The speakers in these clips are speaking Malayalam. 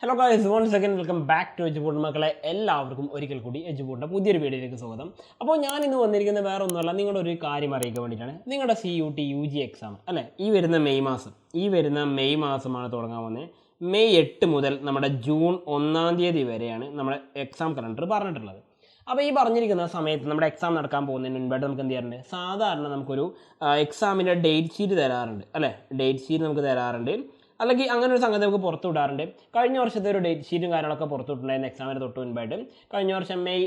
Hello guys, one second welcome back to Eduport മക്കളെ. എല്ലാവർക്കും ഒരിക്കൽ കൂടി എജുബോർഡിൻ്റെ പുതിയൊരു വീഡിയോയിലേക്ക് സ്വാഗതം. അപ്പോൾ ഞാൻ ഇന്ന് വന്നിരിക്കുന്നത് വേറെ ഒന്നുമല്ല, നിങ്ങളുടെ ഒരു കാര്യം അറിയിക്കാൻ വേണ്ടിയിട്ടാണ്. നിങ്ങളുടെ CUT UG എക്സാം അല്ലേ, ഈ വരുന്ന മെയ് മാസമാണ് തുടങ്ങാൻ വന്നത്. മെയ് 8 മുതൽ നമ്മുടെ ജൂൺ 1-ാം തീയതി വരെയാണ് നമ്മുടെ എക്സാം കലണ്ടർ പറഞ്ഞിട്ടുള്ളത്. അപ്പോൾ ഈ പറഞ്ഞിരിക്കുന്ന സമയത്ത് നമ്മുടെ എക്സാം നടക്കാൻ പോകുന്നതിന് മുൻപായിട്ട് നമുക്ക് എന്ത് ചെയ്യാറുണ്ട്, സാധാരണ നമുക്കൊരു എക്സാമിൻ്റെ ഡേറ്റ് ഷീറ്റ് തരാറുണ്ട് അല്ലേ, ഡേറ്റ് ഷീറ്റ് നമുക്ക് തരാറുണ്ട്. അല്ലെങ്കിൽ അങ്ങനെ ഒരു സംഗതി നമുക്ക് പുറത്തു വിടാറുണ്ട്. കഴിഞ്ഞ വർഷത്തെ ഒരു ഡേറ്റ് ഷീറ്റും കാര്യങ്ങളൊക്കെ പുറത്തു വിട്ടിട്ടുണ്ടായിരുന്നു എക്സാമിന് തൊട്ട് മുൻപായിട്ട്. കഴിഞ്ഞ വർഷം മെയ്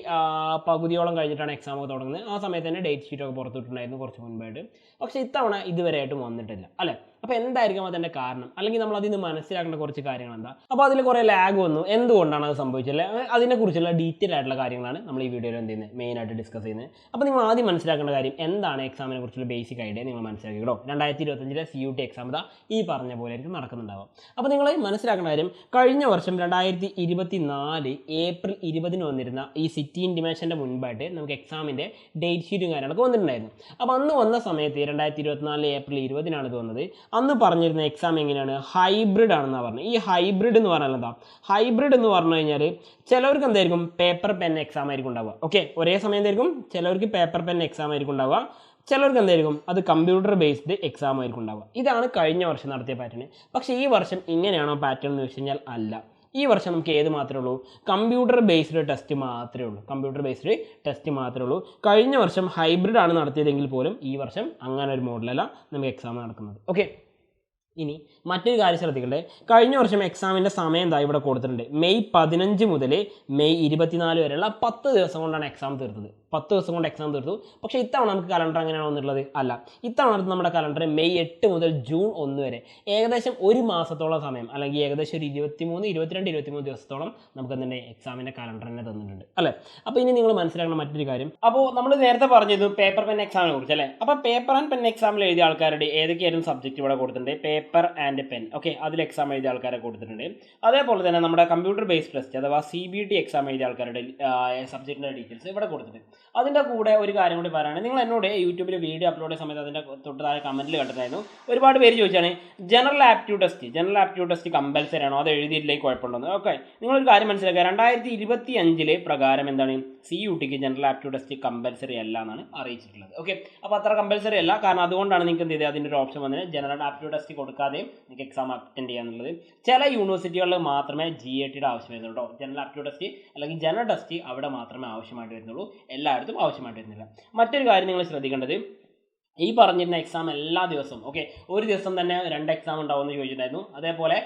പകുതിയോളം കഴിഞ്ഞിട്ടാണ് എക്സാം ഒക്കെ തുടങ്ങുന്നത്. ആ സമയത്ത് തന്നെ ഡേറ്റ് ഷീറ്റൊക്കെ പുറത്തു വിട്ടിട്ടുണ്ടായിരുന്നു കുറച്ച് മുൻപായിട്ട്. പക്ഷേ ഇത്തവണ ഇതുവരെയായിട്ടും വന്നിട്ടില്ല അല്ലേ. അപ്പോൾ എന്തായിരിക്കും അതിൻ്റെ കാരണം, അല്ലെങ്കിൽ നമ്മൾ അതിൽ നിന്ന് മനസ്സിലാക്കേണ്ട കുറച്ച് കാര്യങ്ങൾ എന്താ. അപ്പോൾ അതിൽ കുറേ ലാഗ് വന്നു, എന്തുകൊണ്ടാണ് അത് സംഭവിച്ചില്ല, അതിനെക്കുറിച്ചുള്ള ഡീറ്റെയിൽ ആയിട്ടുള്ള കാര്യങ്ങളാണ് നമ്മൾ ഈ വീഡിയോയിൽ എന്ത് ചെയ്യുന്നത്, മെയിനായിട്ട് ഡിസ്കസ് ചെയ്യുന്നത്. അപ്പോൾ നിങ്ങൾ ആദ്യം മനസ്സിലാക്കേണ്ട കാര്യം എന്താണ്, എക്സാമിനെ കുറിച്ചുള്ള ബേസിക് ഐഡിയ നിങ്ങൾ മനസ്സിലാക്കിയോ. 2025 CUT എക്സാം ഇതാ ഈ പറഞ്ഞ പോലെ ആയിരിക്കും നടക്കുന്നുണ്ടാവും. അപ്പോൾ നിങ്ങൾ മനസ്സിലാക്കേണ്ട കാര്യം, കഴിഞ്ഞ വർഷം 2024 ഏപ്രിൽ 20 വന്നിരുന്ന ഈ സിറ്റി ഇൻറ്റിമേഷൻ്റെ മുൻപായിട്ട് നമുക്ക് എക്സാമിൻ്റെ ഡേറ്റ് ഷീറ്റും കാര്യങ്ങളൊക്കെ വന്നിട്ടുണ്ടായിരുന്നു. അപ്പോൾ അന്ന് വന്ന സമയത്ത് 2024 ഏപ്രിൽ 20 ഇത് വന്നത്. അന്ന് പറഞ്ഞിരുന്ന എക്സാം എങ്ങനെയാണ്, ഹൈബ്രിഡ് ആണെന്നാണ് പറഞ്ഞത്. ഈ ഹൈബ്രിഡ് എന്ന് പറഞ്ഞാൽ എന്താ, ഹൈബ്രിഡ് എന്ന് പറഞ്ഞു കഴിഞ്ഞാൽ ചിലവർക്ക് എന്തായിരിക്കും, പേപ്പർ പെൻ എക്സാം ആയിരിക്കും ഉണ്ടാവുക. ഓക്കെ, ഒരേ സമയം എന്തായിരിക്കും, ചിലവർക്ക് പേപ്പർ പെൻ എക്സാം ആയിരിക്കും ഉണ്ടാവുക, ചിലർക്ക് എന്തായിരിക്കും അത് കമ്പ്യൂട്ടർ ബേസ്ഡ് എക്സാം ആയിരിക്കും ഉണ്ടാവുക. ഇതാണ് കഴിഞ്ഞ വർഷം നടത്തിയ പാറ്റേൺ. പക്ഷേ ഈ വർഷം ഇങ്ങനെയാണോ പാറ്റേൺ എന്ന് വെച്ച് കഴിഞ്ഞാൽ അല്ല. ഈ വർഷം നമുക്ക് ഏത് മാത്രമേ ഉള്ളൂ, കമ്പ്യൂട്ടർ ബേസ്ഡ് ടെസ്റ്റ് മാത്രമേ ഉള്ളൂ. കഴിഞ്ഞ വർഷം ഹൈബ്രിഡ് ആണ് നടത്തിയതെങ്കിൽ പോലും ഈ വർഷം അങ്ങനെ ഒരു മോഡലല്ല നമുക്ക് എക്സാം നടക്കുന്നത്. ഓക്കെ, ഇനി മറ്റൊരു കാര്യം ശ്രദ്ധിക്കണ്ടേ, കഴിഞ്ഞ വർഷം എക്സാമിൻ്റെ സമയം എന്താ ഇവിടെ കൊടുത്തിട്ടുണ്ട്. മെയ് 15 മുതൽ മെയ് 24 വരെയുള്ള 10 ദിവസം കൊണ്ടാണ് എക്സാം തീർത്തത്. 10 ദിവസം കൊണ്ട് എക്സാം തീർത്തു. പക്ഷേ ഇത്തവണ നമുക്ക് കലണ്ടർ അങ്ങനെയാണ് വന്നിട്ടുള്ളത്, അല്ല. ഇത്തവണ നമ്മുടെ കലണ്ടർ മെയ് 8 മുതൽ ജൂൺ 1 വരെ, ഏകദേശം ഒരു മാസത്തോളം സമയം, അല്ലെങ്കിൽ ഏകദേശം ഒരു 23 ദിവസത്തോളം നമുക്ക് തന്നെ എക്സാമിൻ്റെ കലണ്ടർ തന്നെ തന്നിട്ടുണ്ട് അല്ലേ. അപ്പോൾ ഇനി നിങ്ങൾ മനസ്സിലാക്കണം മറ്റൊരു കാര്യം. അപ്പോൾ നമ്മൾ നേരത്തെ പറഞ്ഞിരുന്നു പേപ്പർ പെൻ എക്സാമിനെ കുറിച്ച് അല്ലേ. അപ്പോൾ പേപ്പർ ആൻഡ് പെൻ എക്സാമിൽ എഴുതിയ ആൾക്കാരുടെ ഏതൊക്കെയായിരുന്നു സബ്ജക്റ്റ് ഇവിടെ കൊടുത്തിട്ടുണ്ട്, പേപ്പർ ആൻഡ് പെൻ. ഓക്കെ, അതിൽ എക്സാം എഴുതിയ ആൾക്കാരെ കൊടുത്തിട്ടുണ്ട്. അതേപോലെ തന്നെ നമ്മുടെ കമ്പ്യൂട്ടർ ബേസ്ഡ് ടെസ്റ്റ് അഥവാ CBT എക്സാം എഴുതിയ ആൾക്കാരുടെ സബ്ജക്റ്റിൻ്റെ ഡീറ്റെയിൽസ് ഇവിടെ കൊടുത്തിട്ടുണ്ട്. അതിൻ്റെ കൂടെ ഒരു കാര്യം കൂടി പറയുകയാണ്, നിങ്ങൾ എന്നോട് യൂട്യൂബിൽ വീഡിയോ അപ്ലോഡ് ചെയ്യുന്ന സമയത്ത് അതിൻ്റെ തൊട്ട് താഴെ കമൻറ്റിൽ കണ്ടിട്ടുണ്ടായിരുന്നു, ഒരുപാട് പേര് ചോദിച്ചാണ് ജനറൽ ആപ്റ്റ്യൂഡ് ടെസ്റ്റ് കമ്പൽസറി ആണോ, അത് എഴുതിയില്ലെങ്കിൽ കുഴപ്പമുണ്ടോ. ഓക്കെ, നിങ്ങളൊരു കാര്യം മനസ്സിലാക്കുക, 2025 പ്രകാരം എന്താണ്, CUTക്ക് ജനറൽ ആപ്റ്റ്യൂഡ് ടെസ്റ്റ് കമ്പൽസറി അല്ല എന്നാണ് അറിയിച്ചിട്ടുള്ളത്. ഓക്കെ, അപ്പോൾ അത്ര കമ്പൽസറി അല്ല, കാരണം അതുകൊണ്ടാണ് നിങ്ങൾക്ക് എന്ത് ചെയ്തത്, അതിൻ്റെ ഒരു ഓപ്ഷൻ വന്നത് ജനറൽ ആപ്റ്റ്യൂഡ് ടെസ്റ്റ് കൊടുക്കാതെയും നിങ്ങൾക്ക് എക്സാം അറ്റൻഡ് ചെയ്യാന്നുള്ളത്. ചില യൂണിവേഴ്സിറ്റികളിൽ മാത്രമേ GATയുടെ ആവശ്യം വരുന്നുള്ളൂ. ജനറൽ ആപ്റ്റ്യൂഡ് ടെസ്റ്റ് അല്ലെങ്കിൽ ജനറൽ ടെസ്റ്റ് അവിടെ മാത്രമേ ആവശ്യമായിട്ട് വരുന്നുള്ളൂ, എല്ലായിടത്തും ആവശ്യമായിട്ട് വരുന്നില്ല. മറ്റൊരു കാര്യം നിങ്ങൾ ശ്രദ്ധിക്കേണ്ടത്, ഈ പറഞ്ഞിരുന്ന എക്സാം എല്ലാ ദിവസവും, ഓക്കെ, ഒരു ദിവസം തന്നെ 2 എക്സാം ഉണ്ടാവുമെന്ന് ചോദിച്ചിട്ടുണ്ടായിരുന്നു. അതേപോലെ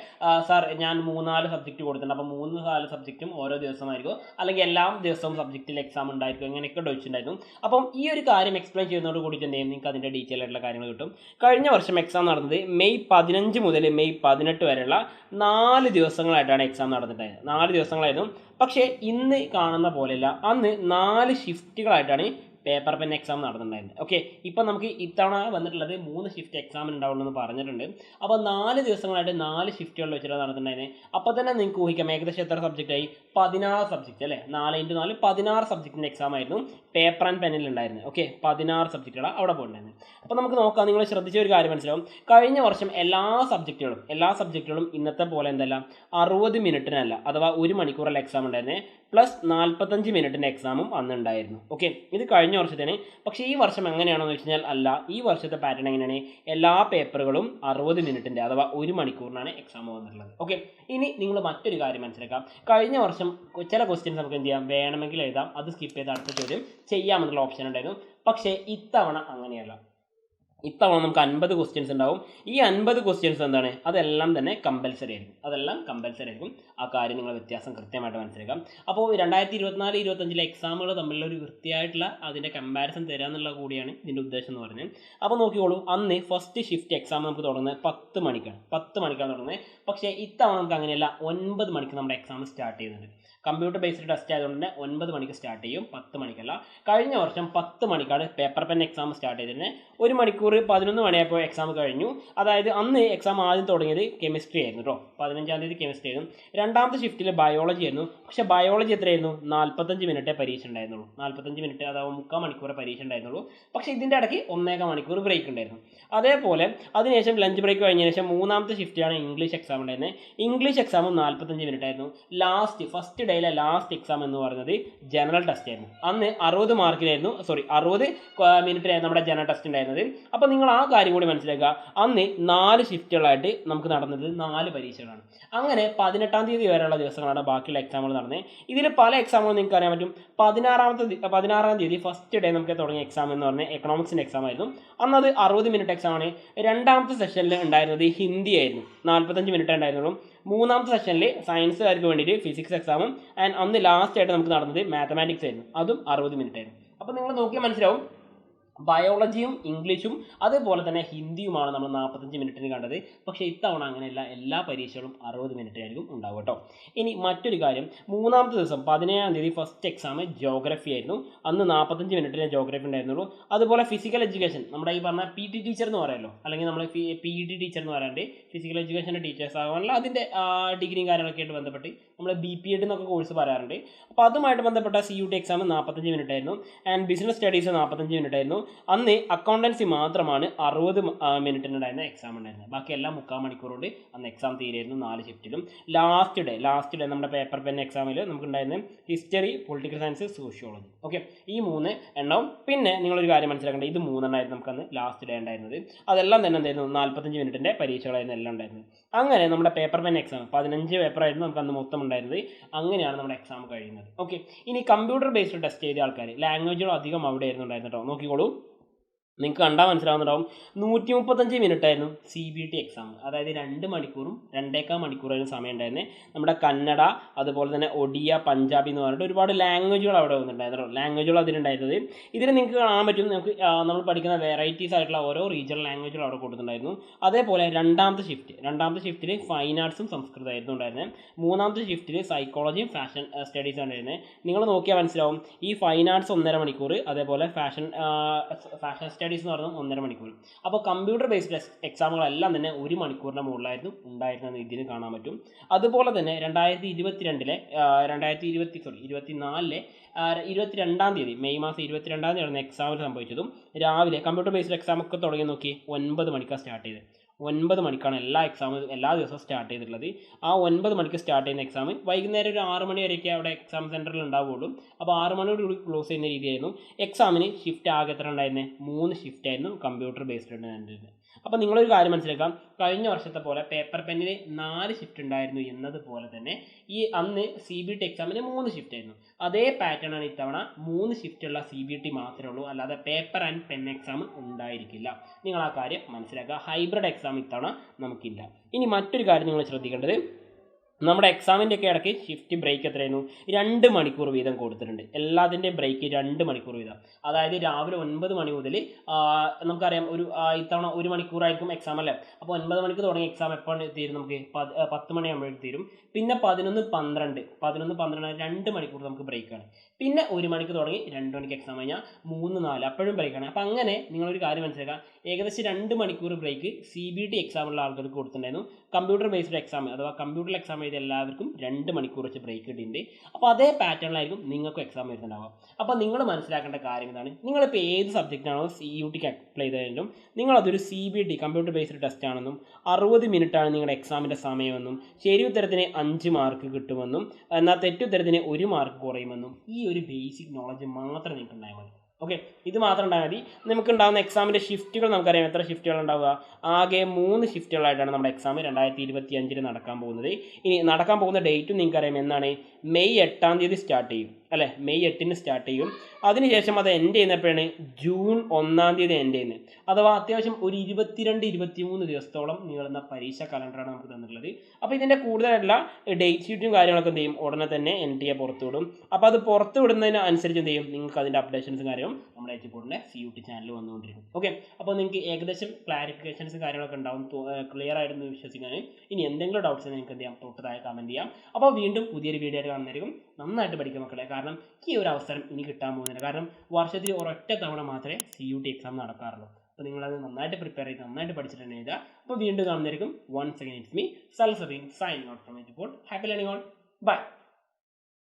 സാർ ഞാൻ 3-4 സബ്ജക്റ്റ് കൊടുത്തിട്ടുണ്ട്, അപ്പോൾ 3-4 സബ്ജക്റ്റും ഓരോ ദിവസമായിരിക്കും, അല്ലെങ്കിൽ എല്ലാ ദിവസവും സബ്ജക്റ്റിൽ എക്സാം ഉണ്ടായിരിക്കും, ഇങ്ങനെയൊക്കെ ചോദിച്ചിട്ടുണ്ടായിരുന്നു. അപ്പം ഈ ഒരു കാര്യം എക്സ്പ്ലെയിൻ ചെയ്യുന്നതോട് കൂടിയിട്ട് എന്ത് ചെയ്യും, നിങ്ങൾക്ക് അതിൻ്റെ ഡീറ്റെയിൽ ആയിട്ടുള്ള കാര്യങ്ങൾ കിട്ടും. കഴിഞ്ഞ വർഷം എക്സാം നടന്നത് മെയ് 15 മുതൽ മെയ് 18 വരെയുള്ള 4 ദിവസങ്ങളായിട്ടാണ് എക്സാം നടന്നിട്ടുണ്ടായത്. 4 ദിവസങ്ങളായിരുന്നു. പക്ഷേ ഇന്ന് കാണുന്ന പോലെയല്ല, അന്ന് 4 ഷിഫ്റ്റുകളായിട്ടാണ് പേപ്പർ പെൻ എക്സാം നടന്നിട്ടുണ്ടായിരുന്നു. ഓക്കെ, ഇപ്പം നമുക്ക് ഇത്തവണ വന്നിട്ടുള്ളത് 3 ഷിഫ്റ്റ് എക്സാം ഉണ്ടാവുള്ളൂ എന്ന് പറഞ്ഞിട്ടുണ്ട്. അപ്പോൾ 4 ദിവസങ്ങളായിട്ട് 4 ഷിഫ്റ്റുകളിൽ വെച്ചിട്ട് നടന്നിട്ടുണ്ടായിരുന്നു. അപ്പോൾ തന്നെ നിങ്ങൾക്ക് ഊഹിക്കാം ഏകദേശം എത്ര സബ്ജക്റ്റായി, 16 സബ്ജക്റ്റ് അല്ലേ. 4x4 16 സബ്ജക്റ്റിൻ്റെ എക്സാം ആയിരുന്നു പേപ്പർ ആൻഡ് പെന്നിൽ ഉണ്ടായിരുന്നത്. ഓക്കെ, 16 സബ്ജക്റ്റുകളാണ് അവിടെ പോയിട്ടുണ്ടായിരുന്നത്. അപ്പോൾ നമുക്ക് നോക്കാം, നിങ്ങൾ ശ്രദ്ധിച്ച ഒരു കാര്യം മനസ്സിലാവും, കഴിഞ്ഞ വർഷം എല്ലാ സബ്ജക്റ്റുകളും ഇന്നത്തെ പോലെ എന്തല്ല 60 മിനിറ്റിനല്ല, അഥവാ 1 മണിക്കൂറല്ല എക്സാം ഉണ്ടായിരുന്നത്, പ്ലസ് 45 മിനിറ്റിൻ്റെ എക്സാമും അന്നുണ്ടായിരുന്നു. ഓക്കെ, ഇത് കഴിഞ്ഞ വർഷത്തേന്. പക്ഷേ ഈ വർഷം എങ്ങനെയാണെന്ന് വെച്ച് കഴിഞ്ഞാൽ അല്ല, ഈ വർഷത്തെ പാറ്റേൺ എങ്ങനെയാണ്, എല്ലാ പേപ്പറുകളും 60 മിനിറ്റിൻ്റെ അഥവാ 1 മണിക്കൂറിനാണ് എക്സാം വന്നിട്ടുള്ളത്. ഓക്കെ, ഇനി നിങ്ങൾ മറ്റൊരു കാര്യം മനസ്സിലാക്കാം, കഴിഞ്ഞ വർഷം ചില ക്വസ്റ്റ്യൻസ് നമുക്ക് എന്ത് ചെയ്യാം, വേണമെങ്കിൽ എഴുതാം, അത് സ്കിപ്പ് ചെയ്ത് അടുത്ത ചോദ്യം ചെയ്യാമെന്നുള്ള ഓപ്ഷൻ ഉണ്ടായിരുന്നു. പക്ഷേ ഇത്തവണ അങ്ങനെയല്ല. ഇത്തവണ നമുക്ക് 50 ക്വസ്റ്റ്യൻസ് ഉണ്ടാവും. ഈ 50 ക്വസ്റ്റ്യൻസ് എന്താണ്, അതെല്ലാം തന്നെ കമ്പൽസറി ആയിരിക്കും. ആ കാര്യം നിങ്ങൾ വ്യത്യാസം കൃത്യമായിട്ട് മനസ്സിലാക്കാം. അപ്പോൾ 2024-25 എക്സാമുകൾ തമ്മിലുള്ള ഒരു വൃത്തിയായിട്ടുള്ള അതിൻ്റെ കമ്പാരിസൺ തരിക എന്നുള്ളത് കൂടിയാണ് ഇതിൻ്റെ ഉദ്ദേശം എന്ന് പറഞ്ഞത്. അപ്പോൾ നോക്കിക്കോളൂ, അന്ന് ഫസ്റ്റ് ഷിഫ്റ്റ് എക്സാം നമുക്ക് തുടങ്ങുന്നത് 10 മണിക്കാണ് തുടങ്ങുന്നത്. പക്ഷേ ഇത്തവണ നമുക്ക് അങ്ങനെയല്ല, 9 മണിക്ക് നമ്മുടെ എക്സാം സ്റ്റാർട്ട് ചെയ്യുന്നുണ്ട്. കമ്പ്യൂട്ടർ ബേസ്ഡ് ടെസ്റ്റ് ആയതുകൊണ്ട് തന്നെ 9 മണിക്ക് സ്റ്റാർട്ട് ചെയ്യും, 10 മണിക്കല്ല. കഴിഞ്ഞ വർഷം 10 മണിക്കാണ് പേപ്പർ പെൻ എക്സാം സ്റ്റാർട്ട് ചെയ്തിരുന്നത്. 1 മണിക്കൂർ 11 മണിയായപ്പോൾ എക്സാം കഴിഞ്ഞു. അതായത് അന്ന് എക്സാം ആദ്യം തുടങ്ങിയത് കെമിസ്ട്രി ആയിരുന്നു കേട്ടോ. 15-ാം തീയതി കെമിസ്ട്രി ആയിരുന്നു. രണ്ടാമത്തെ ഷിഫ്റ്റിൽ ബയോളജി ആയിരുന്നു. പക്ഷേ ബയോളജി എത്രയായിരുന്നു? 45 മിനിറ്റേ പരീക്ഷ ഉണ്ടായിരുന്നുള്ളൂ. 45 മിനിറ്റ്, അതാവും 3/4 മണിക്കൂർ പരീക്ഷ ഉണ്ടായിരുന്നുള്ളൂ. പക്ഷേ ഇതിൻ്റെ ഇടയ്ക്ക് 1.25 മണിക്കൂർ ബ്രേക്ക് ഉണ്ടായിരുന്നു. അതേപോലെ അതിനുശേഷം ലഞ്ച് ബ്രേക്ക് കഴിഞ്ഞതിന് ശേഷം മൂന്നാമത്തെ ഷിഫ്റ്റിലാണ് ഇംഗ്ലീഷ് എക്സാം ഉണ്ടായിരുന്നത്. ഇംഗ്ലീഷ് എക്സാമും 45 മിനിറ്റ് ആയിരുന്നു. ഫസ്റ്റ് ഡേയിലെ ലാസ്റ്റ് എക്സാം എന്ന് പറയുന്നത് ജനറൽ ടെസ്റ്റ് ആയിരുന്നു. അന്ന് 60 മാർക്കിനായിരുന്നു 60 മിനിറ്റിനായിരുന്നു നമ്മുടെ ജനറൽ ടെസ്റ്റ് ഉണ്ടായിരുന്നത്. അപ്പോൾ നിങ്ങൾ ആ കാര്യം കൂടി മനസ്സിലാക്കുക. അന്ന് 4 ഷിഫ്റ്റുകളായിട്ട് നമുക്ക് നടന്നത് 4 പരീക്ഷകളാണ്. അങ്ങനെ 18-ാം തീയതി വരെയുള്ള ദിവസങ്ങളാണ് ബാക്കിയുള്ള എക്സാമുകൾ നടന്നത്. ഇതിൽ പല എക്സാമുകളും നിങ്ങൾക്ക് അറിയാൻ പറ്റും. 16-ാം തീയതി ഫസ്റ്റ് ഡേ നമുക്ക് തുടങ്ങിയ എക്സാം എന്ന് പറഞ്ഞാൽ എക്കണോമിക്സിൻ്റെ എക്സാം ആയിരുന്നു. അന്നത് 60 മിനിറ്റ് എക്സാമാണ്. രണ്ടാമത്തെ സെഷനിൽ ഉണ്ടായിരുന്നത് ഹിന്ദി ആയിരുന്നു, 45 മിനിറ്റ് ഉണ്ടായിരുന്നുള്ളൂ. മൂന്നാമത്തെ സെഷനിൽ സയൻസുകാർക്ക് വേണ്ടിയിട്ട് ഫിസിക്സ് എക്സാമും അന്ന് ലാസ്റ്റ് ആയിട്ട് നമുക്ക് നടന്നത് മാത്തമാറ്റിക്സ് ആയിരുന്നു, അതും 60 മിനിറ്റ് ആയിരുന്നു. അപ്പോൾ നിങ്ങൾ നോക്കിയാൽ മനസ്സിലാവും, ബയോളജിയും ഇംഗ്ലീഷും അതുപോലെ തന്നെ ഹിന്ദിയുമാണ് നമ്മൾ 45 മിനിറ്റിന് കണ്ടത്. പക്ഷേ ഇത്തവണ അങ്ങനെയല്ല, എല്ലാ പരീക്ഷകളും 60 മിനിറ്റായിരിക്കും ഉണ്ടാവും കേട്ടോ. ഇനി മറ്റൊരു കാര്യം, മൂന്നാമത്തെ ദിവസം 17-ാം തീയതി ഫസ്റ്റ് എക്സാം ജോഗ്രഫി ആയിരുന്നു. അന്ന് 45 മിനിറ്റിന് ജോഗ്രഫി ഉണ്ടായിരുന്നുള്ളൂ. അതുപോലെ ഫിസിക്കൽ എഡ്യൂക്കേഷൻ, നമ്മുടെ ഈ പറഞ്ഞ പി ടി ടീച്ചർ എന്ന് പറയുമല്ലോ, അല്ലെങ്കിൽ നമ്മൾ പി ടി ടീച്ചർ എന്ന് പറയാണ്ട് ഫിസിക്കൽ എഡ്യൂക്കേഷൻ്റെ ടീച്ചേഴ്സ് ആകാനുള്ള അതിൻ്റെ ഡിഗ്രിയും കാര്യങ്ങളൊക്കെ ആയിട്ട് ബന്ധപ്പെട്ട് നമ്മൾ BPEd എന്നൊക്കെ കോഴ്സ് പറയാറുണ്ട്. അപ്പോൾ അതുമായിട്ട് ബന്ധപ്പെട്ട CUT എക്സാം 45 മിനിറ്റ് ആയിരുന്നു. ബിസിനസ് സ്റ്റഡീസ് 45 മിനിറ്റ് ആയിരുന്നു. അന്ന് അക്കൗണ്ടൻസി മാത്രമാണ് 60 മിനിറ്റിനുണ്ടായിരുന്ന എക്സാം ഉണ്ടായിരുന്നത്. ബാക്കി എല്ലാം 3/4 മണിക്കൂർ കൊണ്ട് അന്ന് എക്സാം തീരായിരുന്നു 4 ഷിഫ്റ്റിലും. ലാസ്റ്റ് ഡേ നമ്മുടെ പേപ്പർ പെൻ എക്സാമിൽ നമുക്കുണ്ടായിരുന്നത് history, political science, sociology. Okay, ഈ 3 എണ്ണവും. പിന്നെ നിങ്ങളൊരു കാര്യം മനസ്സിലാക്കേണ്ടത്, ഇത് 3 എണ്ണമായിരുന്നു നമുക്കന്ന് ലാസ്റ്റ് ഡേ ഉണ്ടായിരുന്നത്. അതെല്ലാം തന്നെ എന്തായിരുന്നു? 45 മിനിറ്റിൻ്റെ പരീക്ഷകളായിരുന്നു എല്ലാം ഉണ്ടായിരുന്നത്. അങ്ങനെ നമ്മുടെ പേപ്പർ പെൻ എക്സാം 15 പേപ്പറായിരുന്നു നമുക്ക് അന്ന് മൊത്തം ഉണ്ടായിരുന്നത്. അങ്ങനെയാണ് നമ്മുടെ എക്സാം കഴിയുന്നത്. ഓക്കെ, ഇനി കമ്പ്യൂട്ടർ ബേസ്ഡ് ടെസ്റ്റ് ചെയ്ത ആൾക്കാർ, ലാംഗ്വേജുകൾ അധികം അവിടെ ആയിരുന്നു ഉണ്ടായിരുന്നു കേട്ടോ. നോക്കിക്കോളൂ, നിങ്ങൾക്ക് കണ്ടാൽ മനസ്സിലാവുന്നുണ്ടാവും. 135 മിനിറ്റ് ആയിരുന്നു CBT എക്സാം. അതായത് 2 മണിക്കൂറും 2.25 മണിക്കൂറായിരുന്നു സമയം ഉണ്ടായിരുന്നത്. നമ്മുടെ കന്നഡ, അതുപോലെ തന്നെ ഒഡിയ, പഞ്ചാബി എന്ന് പറഞ്ഞിട്ട് ഒരുപാട് ലാംഗ്വേജുകൾ അവിടെ വന്നിട്ടുണ്ടായിരുന്നു. ലാംഗ്വേജുകൾ അതിലുണ്ടായിരുന്നത് ഇതിൽ നിങ്ങൾക്ക് കാണാൻ പറ്റും. നമുക്ക് നമ്മൾ പഠിക്കുന്ന വെറൈറ്റീസ് ആയിട്ടുള്ള ഓരോ റീജിയണൽ ലാംഗ്വേജുകൾ അവിടെ കൊടുത്തിട്ടുണ്ടായിരുന്നു. അതേപോലെ രണ്ടാമത്തെ ഷിഫ്റ്റിൽ ഫൈൻ ആർട്സും സംസ്കൃതമായിരുന്നു ഉണ്ടായിരുന്നത്. മൂന്നാമത്തെ ഷിഫ്റ്റിൽ സൈക്കോളജിയും ഫാഷൻ സ്റ്റഡീസ് ഉണ്ടായിരുന്നത്. നിങ്ങൾ നോക്കിയാൽ മനസ്സിലാവും, ഈ ഫൈൻ ആർട്സ് 1.5 മണിക്കൂർ, അതേപോലെ ഫാഷൻ സ്റ്റഡീസ് എന്ന് പറഞ്ഞാൽ 1.5 മണിക്കൂർ. അപ്പോൾ കമ്പ്യൂട്ടർ ബേസ്ഡ് എക്സാമുകളെല്ലാം തന്നെ 1 മണിക്കൂറിൻ്റെ മുകളിലായിരുന്നു ഉണ്ടായിരുന്നത് ഇതിന് കാണാൻ പറ്റും. അതുപോലെ തന്നെ 2024-ലെ 22-ാം തീയതി മെയ് മാസം 22-ാം തീയതി നടന്ന എക്സാമിൽ സംഭവിച്ചതും, രാവിലെ കമ്പ്യൂട്ടർ ബേസ്ഡ് എക്സാമൊക്കെ തുടങ്ങി നോക്കി 9 മണിക്കാണ് സ്റ്റാർട്ട് ചെയ്തത്. 9 മണിക്കാണ് എല്ലാ ദിവസവും സ്റ്റാർട്ട് ചെയ്തിട്ടുള്ളത്. ആ 9 മണിക്ക് സ്റ്റാർട്ട് ചെയ്യുന്ന എക്സാം വൈകുന്നേരം ഒരു 6 മണി വരെയൊക്കെ അവിടെ എക്സാം സെൻറ്ററിൽ ഉണ്ടാവുകയുള്ളൂ. അപ്പോൾ 6 മണിയോടുകൂടി ക്ലോസ് ചെയ്യുന്ന രീതിയായിരുന്നു. എക്സാമിന് ഷിഫ്റ്റ് ആകെ എത്ര ഉണ്ടായിരുന്നത്? 3 ഷിഫ്റ്റ് ആയിരുന്നു കമ്പ്യൂട്ടർ ബേസ്ഡ് ഉണ്ടായിരുന്നത്. അപ്പോൾ നിങ്ങളൊരു കാര്യം മനസ്സിലാക്കാം, കഴിഞ്ഞ വർഷത്തെ പോലെ പേപ്പർ പെന്നിന് 4 ഷിഫ്റ്റ് ഉണ്ടായിരുന്നു എന്നതുപോലെ തന്നെ അന്ന് CBT എക്സാമിന് 3 ഷിഫ്റ്റ് ആയിരുന്നു. അതേ പാറ്റേൺ ആണ് ഇത്തവണ. 3 ഷിഫ്റ്റുള്ള CBT മാത്രമേ ഉള്ളൂ, അല്ലാതെ പേപ്പർ ആൻഡ് പെൻ എക്സാം ഉണ്ടായിരിക്കില്ല. നിങ്ങൾ ആ കാര്യം മനസ്സിലാക്കുക. ഹൈബ്രിഡ് എക്സാം ഇത്തവണ നമുക്കില്ല. ഇനി മറ്റൊരു കാര്യം നിങ്ങൾ ശ്രദ്ധിക്കേണ്ടത്, നമ്മുടെ എക്സാമിൻ്റെ ഒക്കെ ഇടയ്ക്ക് ഷിഫ്റ്റ് ബ്രേക്ക് എത്രയായിരുന്നു? 2 മണിക്കൂർ വീതം കൊടുത്തിട്ടുണ്ട്. എല്ലാത്തിൻ്റെയും ബ്രേക്ക് 2 മണിക്കൂർ വീതം. അതായത് രാവിലെ 9 മണി മുതൽ നമുക്കറിയാം ഇത്തവണ 1 മണിക്കൂറായിരിക്കും എക്സാം അല്ലേ. അപ്പോൾ 9 മണിക്ക് തുടങ്ങിയ എക്സാം എപ്പോൾ തീരും? നമുക്ക് 10 മണിയാകുമ്പോഴേക്കും തീരും. പിന്നെ 11-12 2 മണിക്കൂർ നമുക്ക് ബ്രേക്കാണ്. പിന്നെ 1 മണിക്ക് തുടങ്ങി 2 മണിക്ക് എക്സാം കഴിഞ്ഞാൽ 3-4 അപ്പോഴും ബ്രേക്കാണ്. അപ്പോൾ അങ്ങനെ നിങ്ങളൊരു കാര്യം മനസ്സിലാക്കുക, ഏകദേശം 2 മണിക്കൂർ ബ്രേക്ക് CBT എക്സാമുള്ള ആൾക്കാർക്ക് കൊടുത്തിട്ടുണ്ടായിരുന്നു. കമ്പ്യൂട്ടർ ബേസ്ഡ് എക്സാം അഥവാ കമ്പ്യൂട്ടർ എക്സാം എഴുതിയ എല്ലാവർക്കും 2 മണിക്കൂർ വെച്ച് ബ്രേക്ക് കിട്ടിയിട്ടുണ്ട്. അപ്പോൾ അതേ പാറ്റേണിലായിരിക്കും നിങ്ങൾക്കും എക്സാം വരുന്നുണ്ടാവുക. അപ്പോൾ നിങ്ങൾ മനസ്സിലാക്കേണ്ട കാര്യം ഇതാണ്, നിങ്ങളിപ്പോൾ ഏത് സബ്ജക്റ്റാണോ CUTക്ക് അപ്ലൈ ചെയ്തതെങ്കിലും നിങ്ങളതൊരു CBT കമ്പ്യൂട്ടർ ബേസ്ഡ് ടെസ്റ്റ് ആണെന്നും 60 മിനിറ്റാണ് നിങ്ങളുടെ എക്സാമിൻ്റെ സമയമെന്നും ശരി ഉത്തരത്തിന് 5 മാർക്ക് കിട്ടുമെന്നും എന്നാൽ തെറ്റുത്തരത്തിന് 1 മാർക്ക് കുറയുമെന്നും ഈ ഒരു ബേസിക് നോളജ് മാത്രം നിങ്ങൾക്ക് ഉണ്ടായാൽ മതി. ഓക്കെ, ഇത് മാത്രം ഉണ്ടായാൽ മതി. നമുക്കുണ്ടാകുന്ന എക്സാമിൻ്റെ ഷിഫ്റ്റുകൾ നമുക്കറിയാം. എത്ര ഷിഫ്റ്റുകൾ ഉണ്ടാവുക? ആകെ 3 ഷിഫ്റ്റുകളായിട്ടാണ് നമ്മുടെ എക്സാം 2025 നടക്കാൻ പോകുന്നത്. ഇനി നടക്കാൻ പോകുന്ന ഡേറ്റും നിങ്ങൾക്കറിയാം എന്നാണ്. മെയ് 8-ാം തീയതി സ്റ്റാർട്ട് ചെയ്യും അല്ലേ, മെയ് 8-ന് സ്റ്റാർട്ട് ചെയ്യും. അതിനുശേഷം അത് എൻഡ് ചെയ്യുന്നപ്പോഴാണ് ജൂൺ 1-ാം തീയതി എൻഡ് ചെയ്യുന്നത്. അഥവാ അത്യാവശ്യം ഒരു 22-23 ദിവസത്തോളം നീളുന്ന പരീക്ഷ കലണ്ടറാണ് നമുക്ക് തന്നിട്ടുള്ളത്. അപ്പോൾ ഇതിൻ്റെ കൂടുതലായിട്ടുള്ള ഡേറ്റ് ഷീറ്റും കാര്യങ്ങളൊക്കെ എന്ത് ചെയ്യും? ഉടനെ തന്നെ NTA പുറത്തുവിടും. അപ്പോൾ അത് പുറത്തു വിടുന്നതിന് അനുസരിച്ച് എന്ത് ചെയ്യും? നിങ്ങൾക്ക് അതിൻ്റെ അപ്ഡേഷൻസും കാര്യവും നമ്മുടെ എജ്യൂബോർഡിൻ്റെ CUT ചാനൽ വന്നുകൊണ്ടിരിക്കും. ഓക്കെ, അപ്പോൾ നിങ്ങൾക്ക് ഏകദേശം ക്ലാരിഫിക്കേഷൻസും കാര്യങ്ങളൊക്കെ ഉണ്ടാവും, ക്ലിയർ ആയിട്ടെന്ന് വിശ്വസിക്കാൻ. ഇനി എന്തെങ്കിലും ഡൗട്ട്സ് നിങ്ങൾക്ക് എന്ത് ചെയ്യാം? തൊട്ടതായി കമൻറ്റ് ചെയ്യാം. അപ്പോൾ വീണ്ടും പുതിയൊരു വീഡിയോ ആയിട്ട് കാണുന്നതായിരിക്കും. നന്നായിട്ട് പഠിക്കുക മക്കളെ, കാരണം ഈ ഒരു അവസരം ഇനി കിട്ടാൻ പോകുന്നില്ല. കാരണം വർഷത്തിൽ ഒരൊറ്റ തവണ മാത്രമേ CUT എക്സാം നടക്കാറുള്ളൂ. അപ്പോൾ നിങ്ങളത് നന്നായിട്ട് പ്രിപ്പയർ ചെയ്ത് നന്നായിട്ട് പഠിച്ചിട്ട് തന്നെ എഴുതുക. അപ്പോൾ വീണ്ടും കാണുന്നതായിരിക്കും. Once again it's me Salsabeen signing out from Eduport. Happy learning all. By.